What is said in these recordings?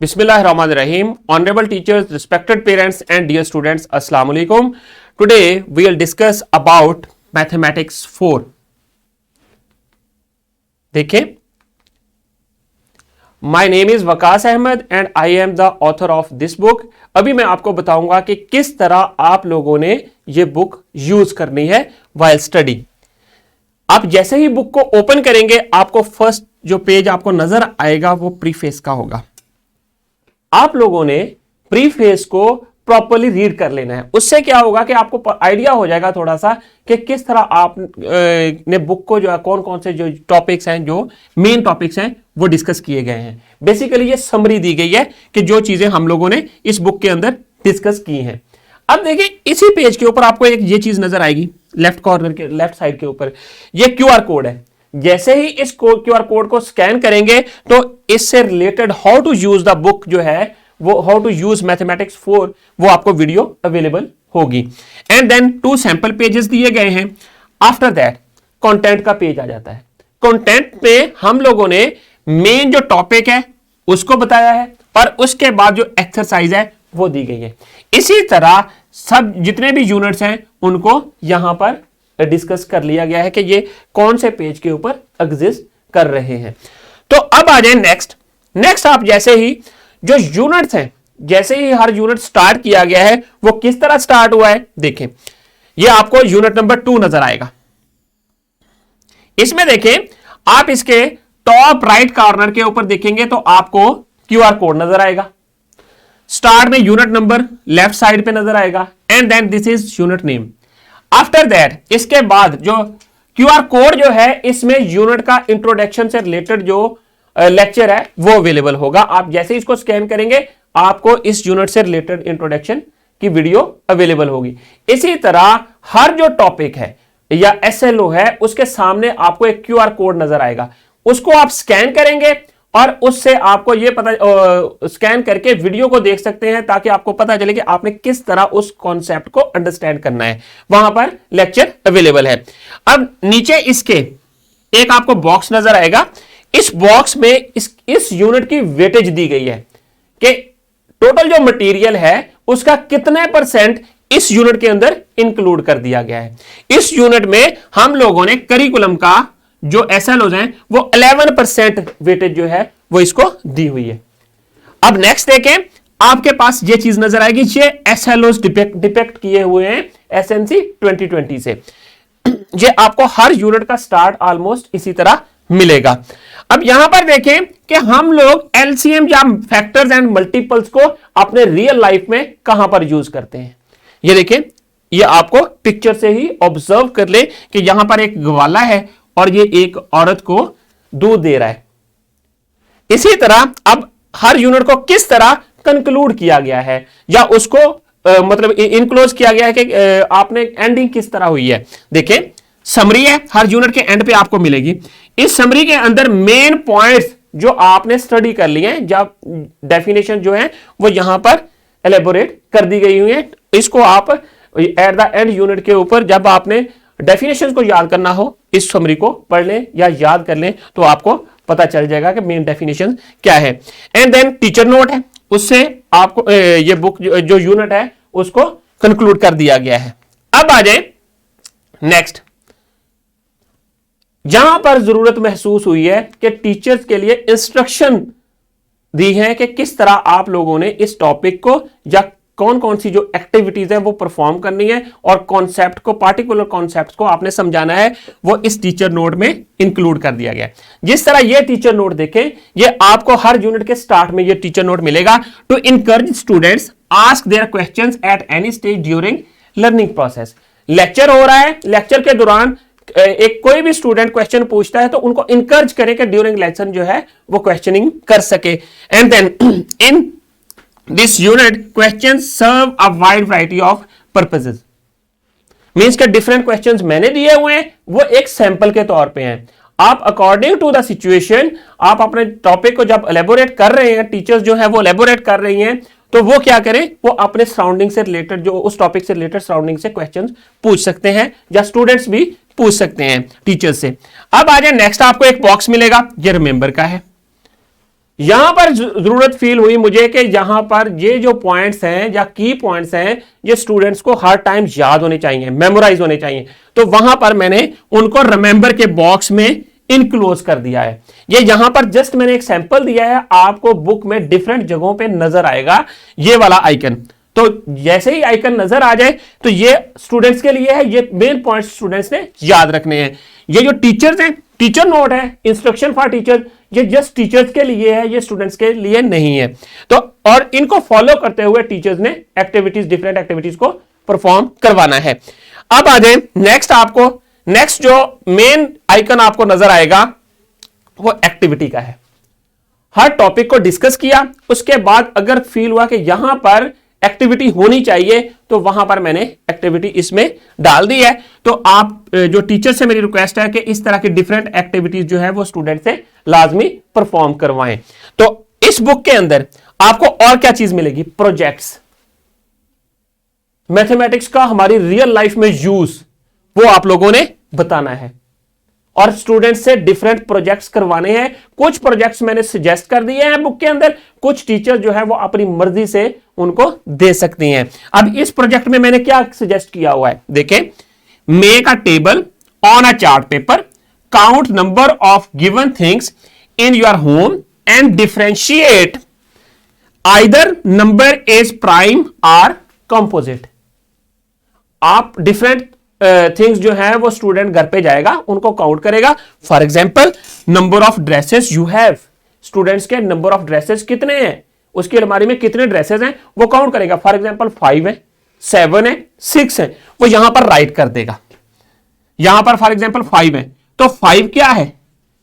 Bismillahirrahmanirrahim. Honorable teachers, respected parents and dear students, Assalamu alaikum. Today we will discuss about mathematics 4. देखिए, My name is Waqas Ahmad and I am the author of this book. अभी मैं आपको बताऊंगा कि किस तरह आप लोगों ने ये बुक यूज करनी है while studying. आप जैसे ही बुक को ओपन करेंगे आपको फर्स्ट जो पेज आपको नजर आएगा वो प्रीफेस का होगा. आप लोगों ने प्रीफेस को प्रॉपर्ली रीड कर लेना है. उससे क्या होगा कि आपको आइडिया हो जाएगा थोड़ा सा कि किस तरह आप ने बुक को जो है कौन कौन से जो टॉपिक्स हैं, जो मेन टॉपिक्स हैं वो डिस्कस किए गए हैं. बेसिकली ये समरी दी गई है कि जो चीजें हम लोगों ने इस बुक के अंदर डिस्कस की हैं. अब देखिए, इसी पेज के ऊपर आपको एक ये चीज नजर आएगी लेफ्ट कॉर्नर के लेफ्ट साइड के ऊपर. ये क्यूआर कोड है. जैसे ही इस क्यूआर कोड को स्कैन करेंगे तो इससे related how to use the book जो है वो हाउ टू यूज मैथमेटिक्स 4 वो आपको वीडियो अवेलेबल होगी. एंड देन 2 सैंपल पेजेस दिए गए हैं. आफ्टर दैट कंटेंट का पेज आ जाता है. कंटेंट पे हम लोगों ने मेन जो टॉपिक है उसको बताया है और उसके बाद जो एक्सरसाइज है वो दी गई है. इसी तरह सब जितने भी यूनिट्स हैं उनको यहां पर डिस्कस कर लिया गया है कि ये कौन से पेज के ऊपर एग्जिस्ट कर रहे हैं. तो अब आ जाए नेक्स्ट आप जैसे ही जो यूनिट्स हैं, जैसे ही हर यूनिट स्टार्ट किया गया है वो किस तरह स्टार्ट हुआ है देखें. ये आपको यूनिट नंबर 2 नजर आएगा. इसमें देखें, आप इसके टॉप राइट कॉर्नर के ऊपर देखेंगे तो आपको क्यूआर कोड नजर आएगा. स्टार्ट में यूनिट नंबर लेफ्ट साइड पे नजर आएगा and then this is unit name. After that इसके बाद जो क्यूआर कोड जो है इसमें यूनिट का इंट्रोडक्शन से रिलेटेड जो लेक्चर है वो अवेलेबल होगा. आप जैसे इसको स्कैन करेंगे आपको इस यूनिट से रिलेटेड इंट्रोडक्शन की वीडियो अवेलेबल होगी. इसी तरह हर जो टॉपिक है या एसएलओ है उसके सामने आपको एक क्यूआर कोड नजर आएगा. उसको आप स्कैन करेंगे और उससे आपको ये पता स्कैन करके वीडियो को देख सकते हैं ताकि आपको पता चले कि आपने किस तरह उस कॉन्सेप्ट को अंडरस्टैंड करना है. वहां पर लेक्चर अवेलेबल है. अब नीचे इसके एक आपको बॉक्स नजर आएगा. इस बॉक्स में इस यूनिट की वेटेज दी गई है कि टोटल जो मटेरियल है उसका कितने परसेंट इस यूनिट के अंदर इंक्लूड कर दिया गया है. इस यूनिट में हम लोगों ने करिकुलम का जो एसएलओज हैं वो 11% वेटेज जो है वो इसको दी हुई है. अब नेक्स्ट देखें, आपके पास ये चीज नजर आएगी. ये एसएलओज डिपेक्ट किए हुए हैं एसएनसी 2020 से. ये आपको हर यूनिट का स्टार्ट ऑलमोस्ट इसी तरह मिलेगा. अब यहां पर देखें कि हम लोग एलसीएम या फैक्टर्स एंड मल्टीपल्स को अपने रियल लाइफ में कहां पर यूज करते हैं. ये देखें, ये आपको पिक्चर से ही ऑब्जर्व कर ले कि यहां पर एक ग्वाला है और ये एक औरत को दूध दे रहा है. इसी तरह अब हर यूनिट को किस तरह कंक्लूड किया गया है या उसको मतलब इनक्लोज किया गया है कि आपने एंडिंग किस तरह हुई है. देखें, समरी है हर यूनिट के एंड पे आपको मिलेगी. इस समरी के अंदर मेन पॉइंट्स जो आपने स्टडी कर लिए हैं, जब डेफिनेशन जो है वो यहां पर एलेबोरेट कर दी गई हुई है. इसको आप एट द एंड यूनिट के ऊपर जब आपने डेफिनेशन को याद करना हो इस समरी को पढ़ लें या याद कर लें तो आपको पता चल जाएगा कि मेन डेफिनेशन क्या है. एंड देन टीचर नोट है, उससे आपको ये बुक जो यूनिट है उसको कंक्लूड कर दिया गया है. अब आ जाए नेक्स्ट, जहां पर जरूरत महसूस हुई है कि टीचर्स के लिए इंस्ट्रक्शन दी है कि किस तरह आप लोगों ने इस टॉपिक को या कौन कौन सी जो एक्टिविटीज है वो परफॉर्म करनी है और कॉन्सेप्ट को पार्टिकुलर कॉन्सेप्ट को आपने समझाना है, वो इस टीचर नोट में इंक्लूड कर दिया गया है. जिस तरह ये टीचर नोट देखें, ये आपको हर यूनिट के स्टार्ट में ये टीचर नोट मिलेगा. To encourage students ask their questions at any stage during learning process. Lecture हो रहा है, लेक्चर के दौरान एक कोई भी स्टूडेंट क्वेश्चन पूछता है तो उनको इंकरेज करें कि ड्यूरिंग लेसन जो है वो क्वेश्चनिंग कर सके. And then in this unit questions serve a wide variety of purposes. Means के डिफरेंट क्वेश्चंस मैंने दिए हुए हैं वो एक सैंपल के तौर पे हैं. आप अकॉर्डिंग टू द सिचुएशन आप अपने टॉपिक को जब एलेबोरेट कर रहे हैं, टीचर्स जो है वो एलेबोरेट कर रही हैं, तो वो क्या करें, वो अपने सराउंडिंग से रिलेटेड जो उस टॉपिक से रिलेटेड सराउंडिंग से क्वेश्चंस पूछ सकते हैं या स्टूडेंट्स भी पूछ सकते हैं टीचर से. अब आ जाए नेक्स्ट, आपको एक बॉक्स मिलेगा, ये रिमेंबर का है. यहां पर जरूरत फील हुई मुझे कि यहां पर ये जो पॉइंट्स हैं या की पॉइंट्स हैं ये स्टूडेंट्स को हर टाइम याद होने चाहिए, मेमोराइज होने चाहिए, तो वहां पर मैंने उनको रिमेंबर के बॉक्स में इनक्लोज कर दिया है। ये यहां पर जस्ट मैंने एक सैंपल दिया है, आपको बुक में डिफरेंट जगहों पे नजर आएगा ये वाला आइकन। तो जैसे ही आइकन नजर आ जाए तो ये स्टूडेंट्स के लिए है, ये मेन पॉइंट स्टूडेंट्स ने याद रखने हैं। ये जो टीचर्स हैं, टीचर नोट है, इंस्ट्रक्शन फॉर टीचर, ये जस्ट टीचर्स के लिए है, ये स्टूडेंट्स के लिए नहीं है। तो और इनको फॉलो करते हुए टीचर्स ने एक्टिविटीज, डिफरेंट एक्टिविटीज को परफॉर्म करवाना है। अब आ जाए नेक्स्ट, आपको नेक्स्ट जो मेन आइकन आपको नजर आएगा वो एक्टिविटी का है। हर टॉपिक को डिस्कस किया, उसके बाद अगर फील हुआ कि यहां पर एक्टिविटी होनी चाहिए तो वहां पर मैंने एक्टिविटी इसमें डाल दी है। तो आप जो टीचर से मेरी रिक्वेस्ट है कि इस तरह की डिफरेंट एक्टिविटीज जो है वो स्टूडेंट से लाजमी परफॉर्म करवाएं। तो इस बुक के अंदर आपको और क्या चीज मिलेगी? प्रोजेक्ट्स, मैथमेटिक्स का हमारी रियल लाइफ में यूज वो आप लोगों ने बताना है और स्टूडेंट से डिफरेंट प्रोजेक्ट्स करवाने हैं। कुछ प्रोजेक्ट्स मैंने सजेस्ट कर दिए हैं बुक के अंदर, कुछ टीचर जो है वो अपनी मर्जी से उनको दे सकती हैं। अब इस प्रोजेक्ट में मैंने क्या सजेस्ट किया हुआ है, देखें, make a table on a chart paper, count number of given things in your home and differentiate either number is prime और कंपोजिट। आप डिफरेंट थिंग्स जो है वो स्टूडेंट घर पे जाएगा, उनको काउंट करेगा। For example, number of dresses you have, students के नंबर ऑफ ड्रेसेस कितने हैं, उसकी अलमारी में कितने ड्रेसेस हैं वो काउंट करेगा। फॉर एग्जाम्पल 5 है, 7 है, 6 है, वो यहां पर राइट कर देगा। यहां पर फॉर एग्जाम्पल 5 है, तो 5 क्या है,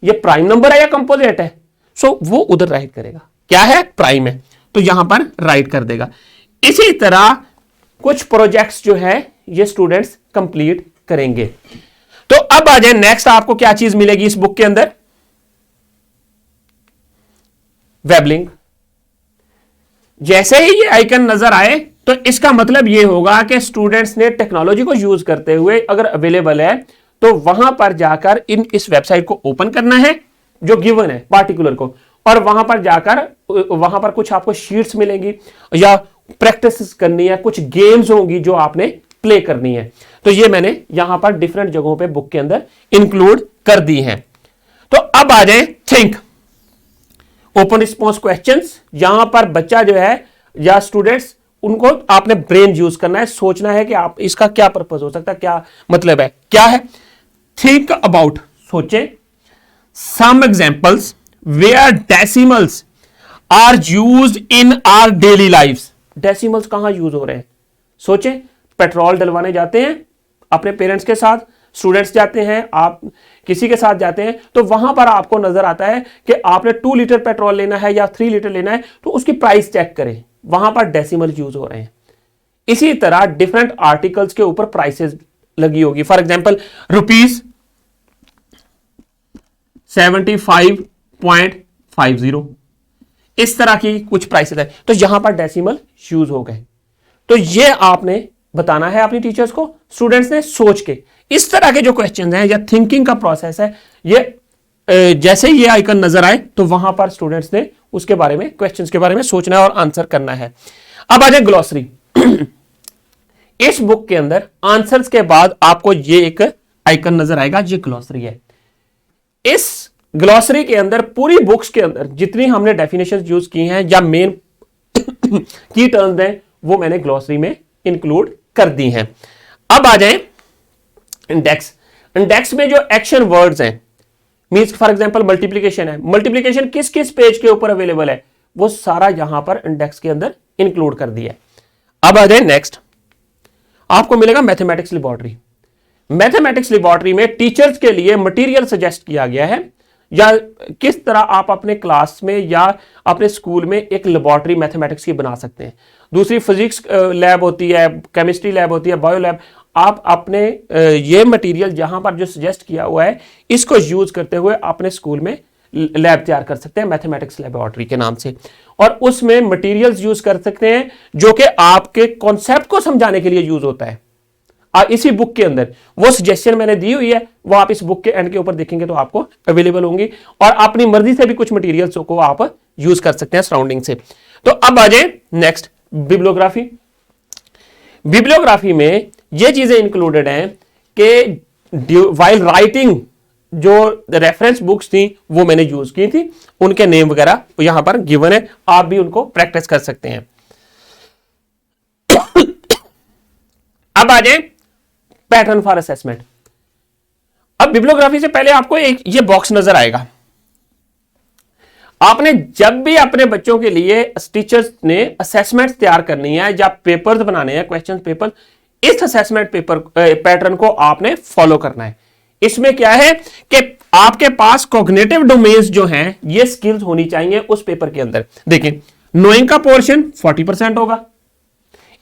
ये प्राइम नंबर है या कंपोजिट है? सो वो उधर राइट करेगा, क्या है, प्राइम है, तो यहां पर राइट कर देगा। इसी तरह कुछ प्रोजेक्ट्स जो है ये स्टूडेंट्स कंप्लीट करेंगे। तो अब आ जाए नेक्स्ट, आपको क्या चीज मिलेगी इस बुक के अंदर? वेबलिंग। जैसे ही ये आइकन नजर आए तो इसका मतलब ये होगा कि स्टूडेंट्स ने टेक्नोलॉजी को यूज करते हुए अगर अवेलेबल है तो वहां पर जाकर इस वेबसाइट को ओपन करना है जो गिवन है पार्टिकुलर को, और वहां पर जाकर वहां पर कुछ आपको शीट्स मिलेंगी या प्रैक्टिस करनी है, कुछ गेम्स होंगी जो आपने प्ले करनी है। तो ये मैंने यहां पर डिफरेंट जगहों पे बुक के अंदर इंक्लूड कर दी हैं। तो अब आ जाए थिंक, ओपन रिस्पॉन्स क्वेश्चंस। यहां पर बच्चा जो है या स्टूडेंट्स, उनको आपने ब्रेन यूज करना है, सोचना है कि आप इसका क्या पर्पस हो सकता है, क्या मतलब है, क्या है। थिंक अबाउट, सोचें। Some examples where decimals are used in our daily lifes. Decimals कहां यूज हो रहे हैं, सोचें। पेट्रोल डलवाने जाते हैं अपने पेरेंट्स के साथ, स्टूडेंट्स जाते हैं, आप किसी के साथ जाते हैं, तो वहां पर आपको नजर आता है कि आपने 2 लीटर पेट्रोल लेना है या 3 लीटर लेना है, तो उसकी प्राइस चेक करें, वहां पर डेसिमल यूज हो रहे हैं। इसी तरह डिफरेंट आर्टिकल्स के ऊपर प्राइसेस लगी होगी। फॉर एग्जाम्पल ₹75.50, इस तरह की कुछ प्राइसेस है, तो यहां पर डेसिमल यूज हो गए। तो ये आपने बताना है अपनी टीचर्स को, स्टूडेंट्स ने सोच के। इस तरह के जो क्वेश्चन हैं या थिंकिंग का प्रोसेस है, ये जैसे ये आइकन नजर आए तो वहां पर स्टूडेंट्स ने उसके बारे में, क्वेश्चंस के बारे में सोचना है और आंसर करना है। अब आ जाए ग्लॉसरी। इस बुक के अंदर आंसर्स के बाद आपको ये एक आइकन नजर आएगा, ये ग्लॉसरी है। इस ग्लॉसरी के अंदर पूरी बुक्स के अंदर जितनी हमने डेफिनेशन यूज की हैं या मेन की टर्म्स हैं वो मैंने ग्लॉसरी में इंक्लूड कर दी हैं। अब आ जाए इंडेक्स। इंडेक्स में जो एक्शन वर्ड्स हैं, मींस फॉर एग्जांपल मल्टीप्लिकेशन है, मल्टीप्लिकेशन किस किस पेज के ऊपर अवेलेबल है वो सारा यहां पर इंडेक्स के अंदर इंक्लूड कर दिया है। अब आ जाए नेक्स्ट, आपको मिलेगा मैथमेटिक्स लेबोरेटरी। मैथमेटिक्स लेबोरेटरी में टीचर्स के लिए मटेरियल सजेस्ट किया गया है, या किस तरह आप अपने क्लास में या अपने स्कूल में एक लेबोरेटरी मैथमेटिक्स की बना सकते हैं। दूसरी फिजिक्स लैब होती है, केमिस्ट्री लैब होती है, बायो लैब। आप अपने ये मटेरियल जहां पर जो सजेस्ट किया हुआ है इसको यूज करते हुए अपने स्कूल में लैब तैयार कर सकते हैं मैथमेटिक्स लेबोरेटरी के नाम से, और उसमें मटेरियल्स यूज कर सकते हैं जो कि आपके कॉन्सेप्ट को समझाने के लिए यूज होता है। इसी बुक के अंदर वो सजेशन मैंने दी हुई है, वो आप इस बुक के एंड के ऊपर देखेंगे तो आपको अवेलेबल होंगी, और अपनी मर्जी से भी कुछ मटेरियल्स को आप यूज कर सकते हैं सराउंडिंग से। तो अब आ जाए नेक्स्ट, बिब्लियोग्राफी। बिब्लियोग्राफी में ये चीजें इंक्लूडेड हैं कि वाइल राइटिंग जो रेफरेंस बुक्स थी वो मैंने यूज की थी, उनके नेम वगैरह यहां पर गिवन है, आप भी उनको प्रैक्टिस कर सकते हैं। अब आ जाए पैटर्न फॉर असेसमेंट। अब बिब्लियोग्राफी से पहले आपको एक ये बॉक्स नजर आएगा। आपने जब भी अपने बच्चों के लिए टीचर्स ने असेसमेंट तैयार करनी है या पेपर्स बनाने हैं, क्वेश्चन पेपर, इस असेसमेंट पेपर पैटर्न को आपने फॉलो करना है। इसमें क्या है कि आपके पास कॉग्निटिव डोमेन्स जो हैं, ये स्किल्स होनी चाहिए उस पेपर के अंदर। देखें, नोइंग का पोर्शन 40% होगा।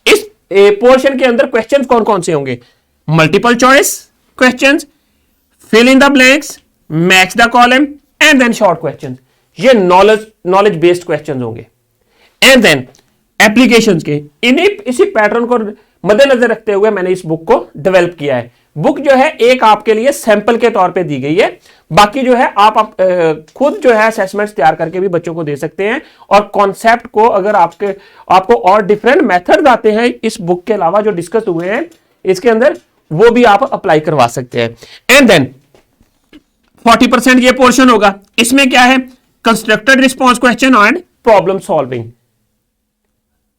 इस पोर्शन के अंदर क्वेश्चंस कौन कौन से होंगे? Multiple choice questions, fill in the blanks, match the column and then short questions. ये नॉलेज बेस्ड क्वेश्चंस होंगे। एंड देन एप्लीकेशंस के इसी पैटर्न को मद्देनजर रखते हुए मैंने इस बुक को डेवलप किया है। बुक जो है एक आपके लिए सैंपल के तौर पे दी गई है, बाकी जो है आप खुद जो है असेसमेंट्स तैयार करके भी बच्चों को दे सकते हैं, और कॉन्सेप्ट को अगर आपको और डिफरेंट मेथड्स आते हैं इस बुक के अलावा जो डिस्कस हुए हैं इसके अंदर, वो भी आप अप्लाई करवा सकते हैं। एंड देन 40% ये पोर्शन होगा। इसमें क्या है? Constructed response question and problem solving.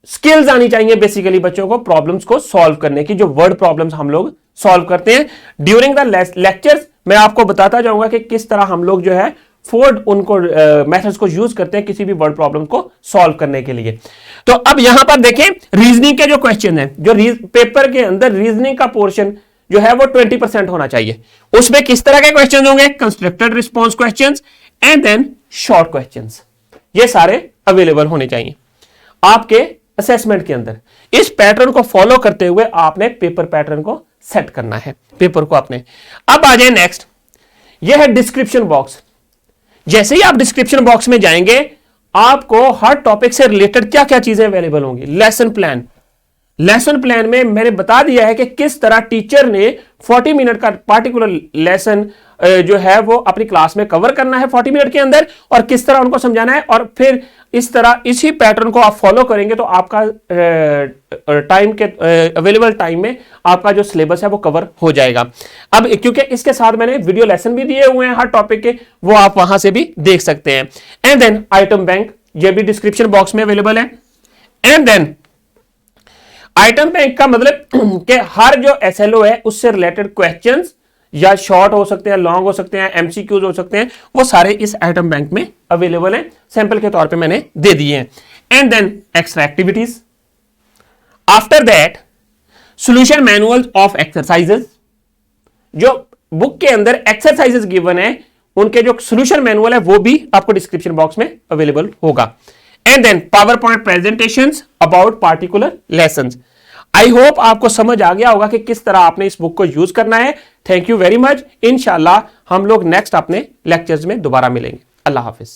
Skills आनी चाहिए बेसिकली बच्चों को प्रॉब्लम्स को सॉल्व करने की, जो वर्ड प्रॉब्लम्स हम लोग सॉल्व करते हैं ड्यूरिंग द लेक्चर्स। मैं आपको बताता जाऊंगा कि किस तरह हम लोग जो है उनको मेथड्स को यूज करते हैं किसी भी वर्ड प्रॉब्लम को सॉल्व करने के लिए। तो अब यहां पर देखें, रीजनिंग के जो क्वेश्चन है, जो पेपर के अंदर रीजनिंग का पोर्शन जो है वो 20% होना चाहिए। उसमें किस तरह के क्वेश्चन होंगे? Constructed response questions and then short questions. ये सारे अवेलेबल होने चाहिए आपके असेसमेंट के अंदर। इस पैटर्न को फॉलो करते हुए आपने पेपर पैटर्न को सेट करना है, पेपर को आपने। अब आ जाए नेक्स्ट, यह है डिस्क्रिप्शन बॉक्स। जैसे ही आप डिस्क्रिप्शन बॉक्स में जाएंगे, आपको हर टॉपिक से रिलेटेड क्या क्या चीजें अवेलेबल होंगी। लेसन प्लान, लेसन प्लान में मैंने बता दिया है कि किस तरह टीचर ने 40 मिनट का पार्टिकुलर लेसन जो है वो अपनी क्लास में कवर करना है 40 मिनट के अंदर, और किस तरह उनको समझाना है, और फिर इस तरह इसी पैटर्न को आप फॉलो करेंगे तो आपका टाइम के अवेलेबल टाइम में आपका जो सिलेबस है वो कवर हो जाएगा। अब क्योंकि इसके साथ मैंने वीडियो लेसन भी दिए हुए हैं हर टॉपिक के, वो आप वहां से भी देख सकते हैं। एंड देन आइटम बैंक, ये भी डिस्क्रिप्शन बॉक्स में अवेलेबल है। एंड देन आइटम बैंक का मतलब कि हर जो एसएलओ है उससे रिलेटेड क्वेश्चंस या शॉर्ट हो सकते हैं, लॉन्ग हो सकते हैं, एमसीक्यूज हो सकते हैं, वो सारे इस आइटम बैंक में अवेलेबल हैं। सैंपल के तौर पे मैंने दे दिए हैं। And then extra activities, after that solution manual of exercises. जो बुक के अंदर एक्सरसाइजेस गिवन है उनके जो सॉल्यूशन मैनुअल है वो भी आपको डिस्क्रिप्शन बॉक्स में अवेलेबल होगा। And then PowerPoint presentations about particular lessons. I hope आपको समझ आ गया होगा कि किस तरह आपने इस बुक को यूज करना है। Thank you very much. इंशाल्लाह हम लोग नेक्स्ट अपने लेक्चर्स में दोबारा मिलेंगे। अल्लाह हाफिज।